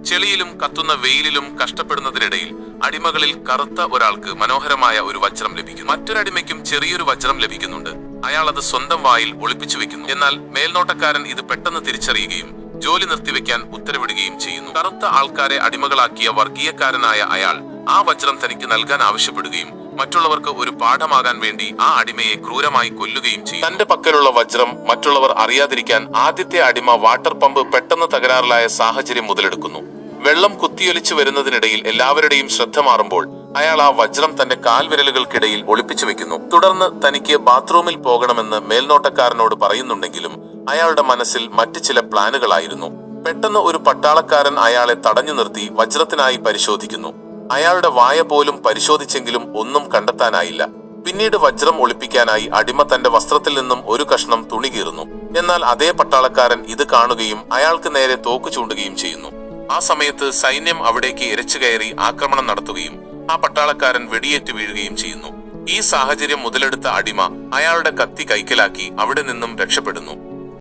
ചെളിയിലും കത്തുന്ന വെയിലിലും കഷ്ടപ്പെടുന്നതിനിടയിൽ അടിമകളിൽ കറുത്ത ഒരാൾക്ക് മനോഹരമായ ഒരു വജ്രം ലഭിക്കുന്നു. മറ്റൊരടിമയ്ക്കും ചെറിയൊരു വജ്രം ലഭിക്കുന്നുണ്ട്. അയാൾ അത് സ്വന്തം വായിൽ ഒളിപ്പിച്ചു വെക്കുന്നു. എന്നാൽ മേൽനോട്ടക്കാരൻ ഇത് പെട്ടെന്ന് തിരിച്ചറിയുകയും ജോലി നിർത്തിവെക്കാൻ ഉത്തരവിടുകയും ചെയ്യുന്നു. കറുത്ത ആൾക്കാരെ അടിമകളാക്കിയ വർഗീയക്കാരനായ അയാൾ ആ വജ്രം തനിക്ക് നൽകാൻ ആവശ്യപ്പെടുകയും മറ്റുള്ളവർക്ക് ഒരു പാഠമാകാൻ വേണ്ടി ആ അടിമയെ ക്രൂരമായി കൊല്ലുകയും ചെയ്യും. തന്റെ പക്കലുള്ള വജ്രം മറ്റുള്ളവർ അറിയാതിരിക്കാൻ ആദ്യത്തെ അടിമ വാട്ടർ പമ്പ് പെട്ടെന്ന് തകരാറിലായ സാഹചര്യം മുതലെടുക്കുന്നു. വെള്ളം കുത്തിയൊലിച്ചു വരുന്നതിനിടയിൽ എല്ലാവരുടെയും ശ്രദ്ധ മാറുമ്പോൾ അയാൾ ആ വജ്രം തന്റെ കാൽവിരലുകൾക്കിടയിൽ ഒളിപ്പിച്ചു വെക്കുന്നു. തുടർന്ന് തനിക്ക് ബാത്റൂമിൽ പോകണമെന്ന് മേൽനോട്ടക്കാരനോട് പറയുന്നുണ്ടെങ്കിലും അയാളുടെ മനസ്സിൽ മറ്റു ചില പ്ലാനുകളായിരുന്നു. പെട്ടെന്ന് ഒരു പട്ടാളക്കാരൻ അയാളെ തടഞ്ഞു നിർത്തി വജ്രത്തിനായി പരിശോധിക്കുന്നു. അയാളുടെ വായ പോലും പരിശോധിച്ചെങ്കിലും ഒന്നും കണ്ടെത്താനായില്ല. പിന്നീട് വജ്രം ഒളിപ്പിക്കാനായി അടിമ തന്റെ വസ്ത്രത്തിൽ നിന്നും ഒരു കഷ്ണം തുണി കീറുന്നു. എന്നാൽ അതേ പട്ടാളക്കാരൻ ഇത് കാണുകയും അയാൾക്ക് നേരെ തോക്ക് ചൂണ്ടുകയും ചെയ്യുന്നു. ആ സമയത്ത് സൈന്യം അവിടേക്ക് ഇരച്ചുകയറി ആക്രമണം നടത്തുകയും ആ പട്ടാളക്കാരൻ വെടിയേറ്റ് വീഴുകയും ചെയ്യുന്നു. ഈ സാഹചര്യം മുതലെടുത്ത അടിമ അയാളുടെ കത്തി കൈക്കലാക്കി അവിടെ നിന്നും രക്ഷപ്പെടുന്നു.